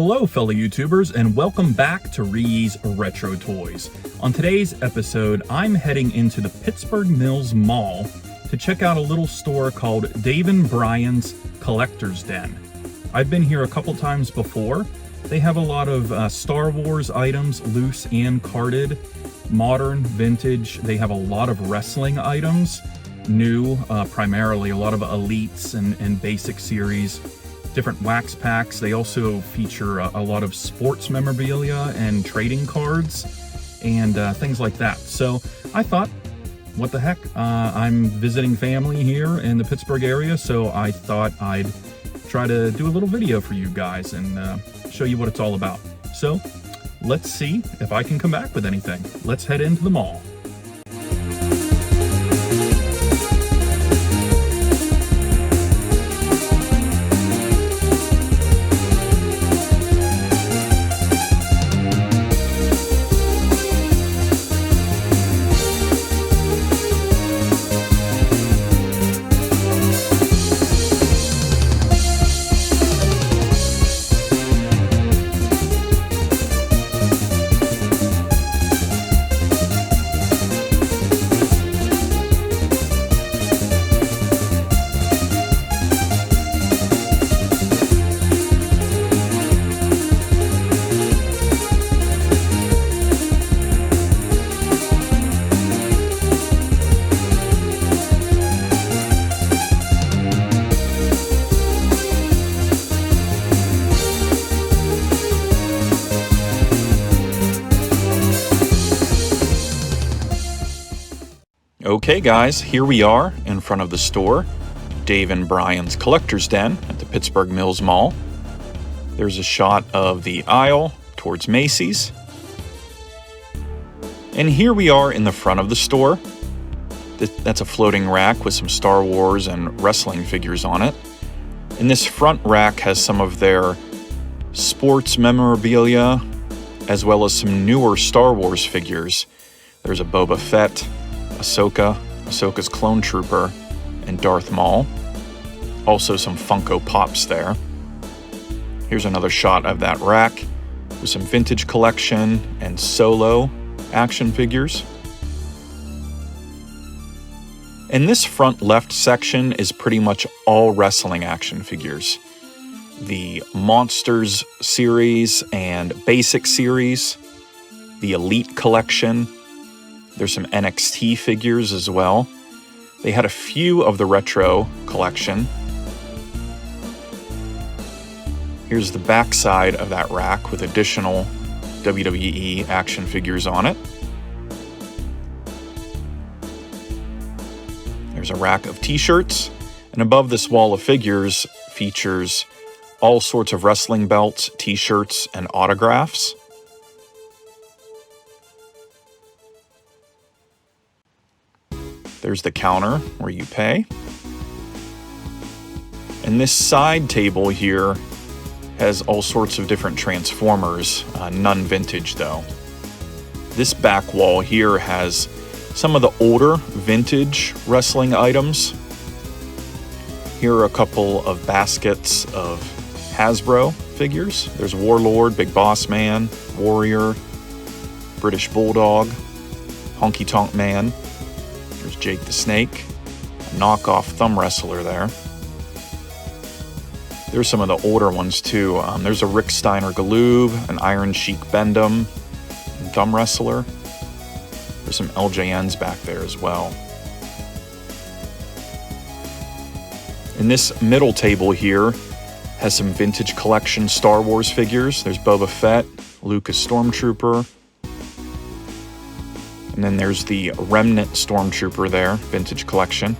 Hello fellow YouTubers and welcome back to ReeYees Retro Toys. On today's episode, I'm heading into the Pittsburgh Mills Mall to check out a little store called Dave & Brian's Collector's Den. I've been here a couple times before. They have a lot of Star Wars items, loose and carded, modern, vintage. They have a lot of wrestling items, new, primarily a lot of elites and basic series. Different wax packs. They also feature a lot of sports memorabilia and trading cards and things like that. So I thought, what the heck? I'm visiting family here in the Pittsburgh area, so I thought I'd try to do a little video for you guys and show you what it's all about. So let's see if I can come back with anything. Let's head into the mall. Okay guys, here we are in front of the store, Dave & Brian's Collector's Den at the Pittsburgh Mills Mall. There's a shot of the aisle towards Macy's. And here we are in the front of the store. That's a floating rack with some Star Wars and wrestling figures on it. And this front rack has some of their sports memorabilia, as well as some newer Star Wars figures. There's a Boba Fett, Ahsoka's Clone Trooper, and Darth Maul. Also some Funko Pops there. Here's another shot of that rack with some vintage collection and Solo action figures. And this front left section is pretty much all wrestling action figures. The Monsters series and Basic series, the Elite collection. There's some NXT figures as well. They had a few of the retro collection. Here's the back side of that rack with additional WWE action figures on it. There's a rack of t-shirts, and above this wall of figures features all sorts of wrestling belts, t-shirts, and autographs. There's the counter where you pay. And this side table here has all sorts of different Transformers, none vintage though. This back wall here has some of the older vintage wrestling items. Here are a couple of baskets of Hasbro figures. There's Warlord, Big Boss Man, Warrior, British Bulldog, Honky Tonk Man. There's Jake the Snake, a knockoff thumb wrestler there. There's some of the older ones too. There's a Rick Steiner Galoob, an Iron Sheik Bendham, and thumb wrestler. There's some LJNs back there as well. And this middle table here has some vintage collection Star Wars figures. There's Boba Fett, Lucas Stormtrooper, and then there's the Remnant Stormtrooper there, vintage collection.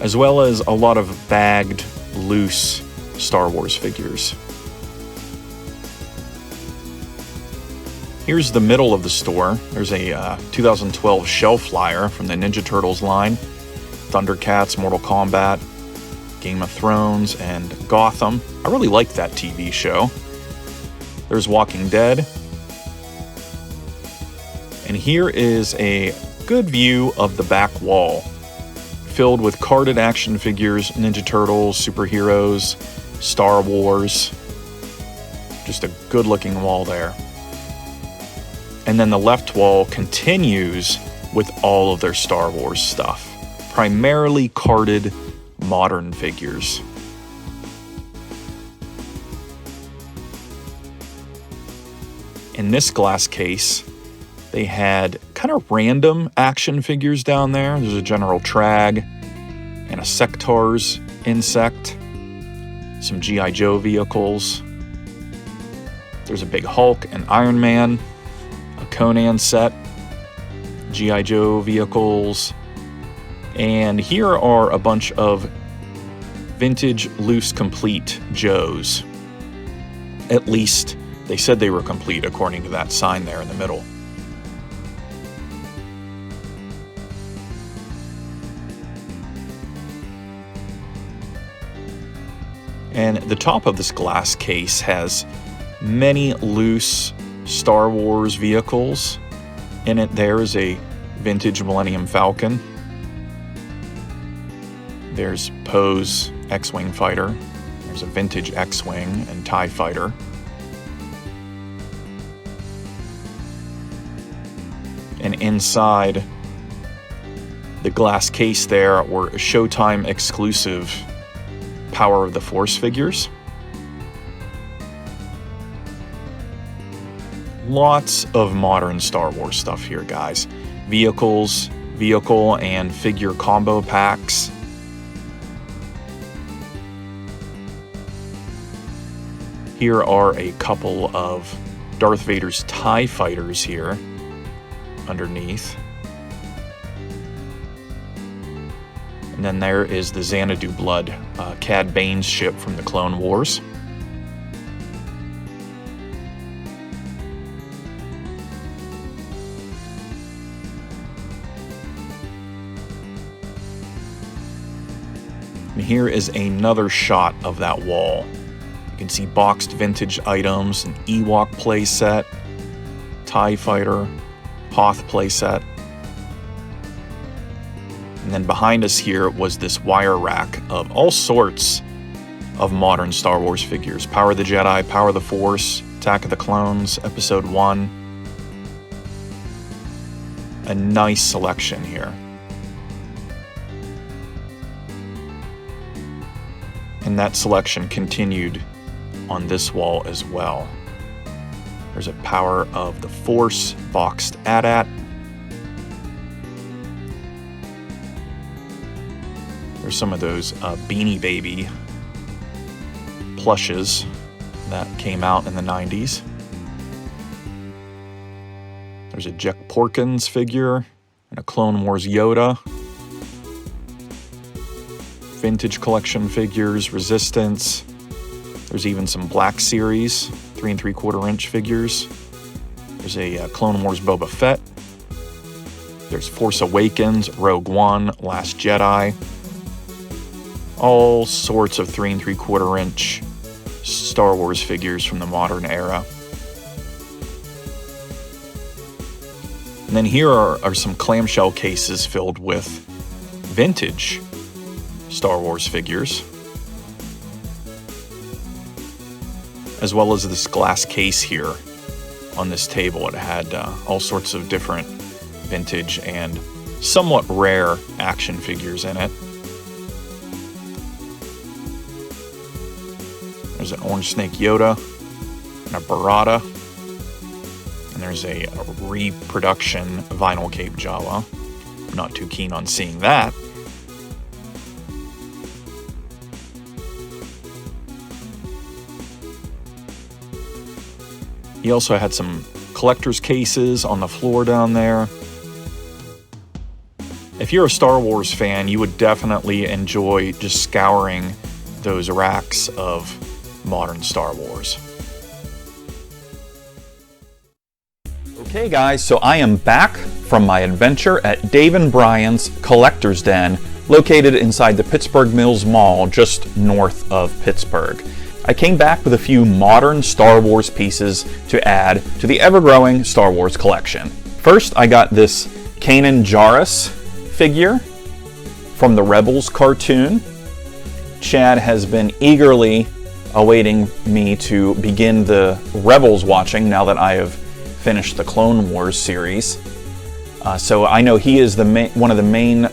As well as a lot of bagged, loose Star Wars figures. Here's the middle of the store. There's a 2012 shelf flyer from the Ninja Turtles line, Thundercats, Mortal Kombat, Game of Thrones, and Gotham. I really like that TV show. There's Walking Dead. And here is a good view of the back wall, filled with carded action figures, Ninja Turtles, superheroes, Star Wars. Just a good looking wall there. And then the left wall continues with all of their Star Wars stuff. Primarily carded modern figures. In this glass case, they had kind of random action figures down there. There's a General Trag and a Sectaurs insect. Some G.I. Joe vehicles. There's a big Hulk and Iron Man. A Conan set. G.I. Joe vehicles. And here are a bunch of vintage loose complete Joes. At least they said they were complete according to that sign there in the middle. And the top of this glass case has many loose Star Wars vehicles. In it there is a vintage Millennium Falcon. There's Poe's X-Wing fighter. There's a vintage X-Wing and TIE fighter. And inside the glass case there were Showtime exclusive Power of the Force figures. Lots of modern Star Wars stuff here, guys. Vehicles, vehicle and figure combo packs. Here are a couple of Darth Vader's TIE fighters here underneath. And then there is the Xanadu Blood, Cad Bane's ship from the Clone Wars. And here is another shot of that wall. You can see boxed vintage items, an Ewok playset, TIE fighter, Hoth playset. And then behind us here was this wire rack of all sorts of modern Star Wars figures. Power of the Jedi, Power of the Force, Attack of the Clones, Episode 1. A nice selection here. And that selection continued on this wall as well. There's a Power of the Force boxed AT-AT. There's some of those Beanie Baby plushes that came out in the 90s. There's a Jack Porkins figure and a Clone Wars Yoda. Vintage collection figures, Resistance. There's even some Black Series 3 3/4 inch figures. There's a Clone Wars Boba Fett. There's Force Awakens, Rogue One, Last Jedi. All sorts of 3 3/4 inch Star Wars figures from the modern era. And then here are some clamshell cases filled with vintage Star Wars figures, as well as this glass case here on this table. It had all sorts of different vintage and somewhat rare action figures in it. There's an Orange Snake Yoda and a Barada. And there's a reproduction vinyl Cape Jawa. I'm not too keen on seeing that. He also had some collector's cases on the floor down there. If you're a Star Wars fan, you would definitely enjoy just scouring those racks of modern Star Wars. Okay guys, so I am back from my adventure at Dave & Brian's Collector's Den, located inside the Pittsburgh Mills Mall, just north of Pittsburgh. I came back with a few modern Star Wars pieces to add to the ever-growing Star Wars collection. First, I got this Kanan Jarrus figure from the Rebels cartoon. Chad has been eagerly awaiting me to begin the Rebels watching now that I have finished the Clone Wars series. So I know he is one of the main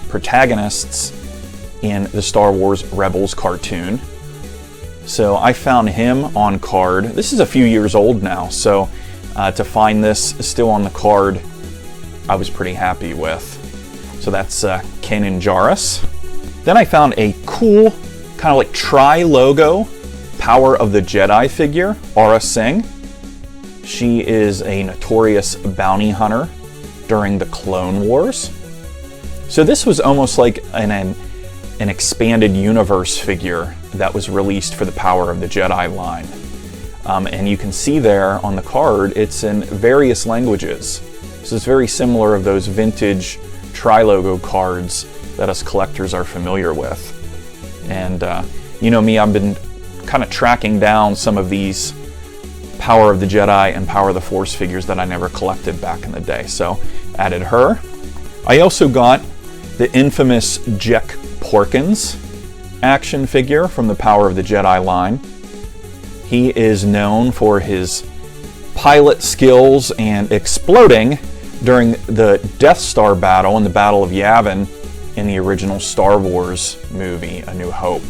protagonists in the Star Wars Rebels cartoon. So I found him on card. This is a few years old now, so to find this still on the card, I was pretty happy with. So that's Kanan Jarrus. Then I found a cool, kind of like tri-logo Power of the Jedi figure, Aurra Sing. She is a notorious bounty hunter during the Clone Wars. So this was almost like an expanded universe figure that was released for the Power of the Jedi line. And you can see there on the card, it's in various languages. So it's very similar of those vintage tri-logo cards that us collectors are familiar with. And you know me, I've been kind of tracking down some of these Power of the Jedi and Power of the Force figures that I never collected back in the day. So added her. I also got the infamous Jek Porkins action figure from the Power of the Jedi line. He is known for his pilot skills and exploding during the Death Star battle in the Battle of Yavin in the original Star Wars movie, A New Hope.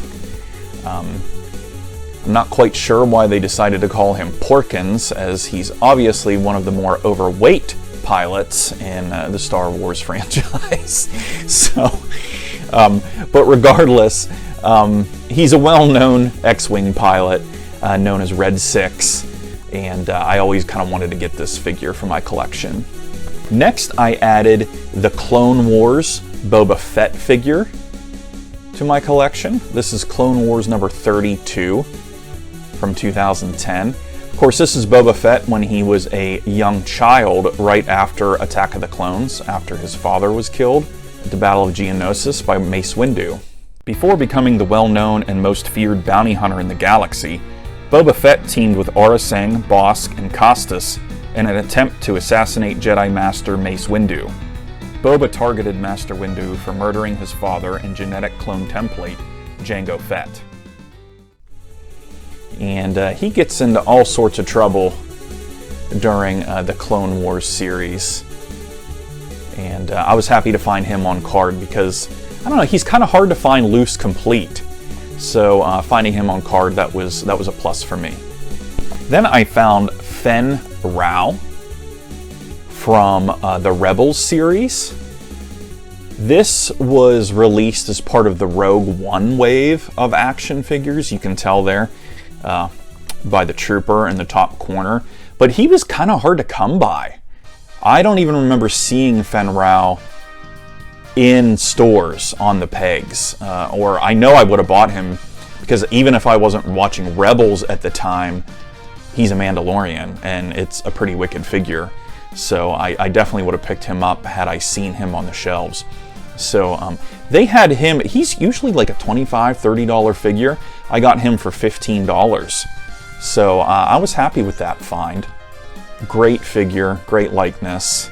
I'm not quite sure why they decided to call him Porkins, as he's obviously one of the more overweight pilots in the Star Wars franchise. So, but regardless, he's a well-known X-Wing pilot known as Red 6, and I always kind of wanted to get this figure for my collection. Next, I added the Clone Wars Boba Fett figure to my collection. This is Clone Wars number 32 from 2010. Of course, this is Boba Fett when he was a young child right after Attack of the Clones, after his father was killed at the Battle of Geonosis by Mace Windu. Before becoming the well-known and most feared bounty hunter in the galaxy, Boba Fett teamed with Aurra Sing, Bossk, and Costas in an attempt to assassinate Jedi Master Mace Windu. Boba targeted Master Windu for murdering his father and genetic clone template, Jango Fett. And he gets into all sorts of trouble during the Clone Wars series. And I was happy to find him on card because, I don't know, he's kind of hard to find loose complete. So finding him on card, that was a plus for me. Then I found Fen Rao from the Rebels series. This was released as part of the Rogue One wave of action figures. You can tell there by the trooper in the top corner. But he was kind of hard to come by. I don't even remember seeing Fen Rao in stores on the pegs. Or I know I would have bought him because even if I wasn't watching Rebels at the time, he's a Mandalorian and it's a pretty wicked figure. So I definitely would have picked him up had I seen him on the shelves. So they had him, he's usually like a $25, $30 figure. I got him for $15. So I was happy with that find. Great figure, great likeness.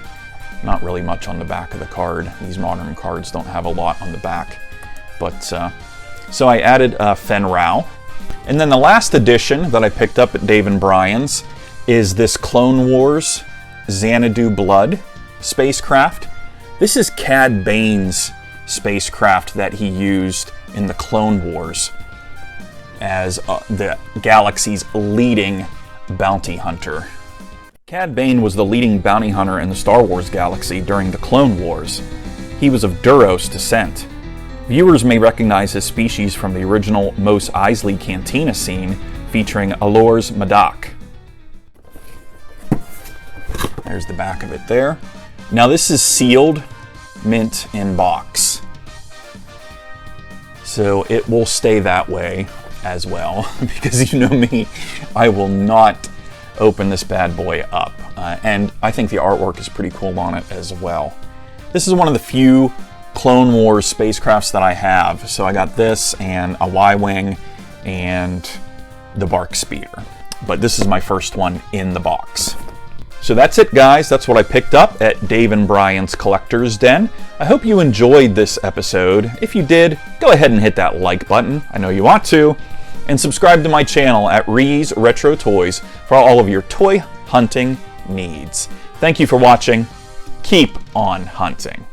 Not really much on the back of the card. These modern cards don't have a lot on the back. But so I added Fen Rao. And then the last edition that I picked up at Dave & Brian's is this Clone Wars Xanadu Blood spacecraft. This is Cad Bane's spacecraft that he used in the Clone Wars as the galaxy's leading bounty hunter. Cad Bane was the leading bounty hunter in the Star Wars galaxy during the Clone Wars. He was of Duros descent. Viewers may recognize his species from the original Mos Eisley Cantina scene featuring Alor's Madak. There's the back of it there. Now this is sealed, mint in box. So it will stay that way as well, because you know me, I will not open this bad boy up. And I think the artwork is pretty cool on it as well. This is one of the few Clone Wars spacecrafts that I have. So I got this and a Y-Wing and the Bark Speeder. But this is my first one in the box. So that's it, guys. That's what I picked up at Dave & Brian's Collector's Den. I hope you enjoyed this episode. If you did, go ahead and hit that like button. I know you want to. and subscribe to my channel at ReeYees Retro Toys for all of your toy hunting needs. Thank you for watching. Keep on hunting.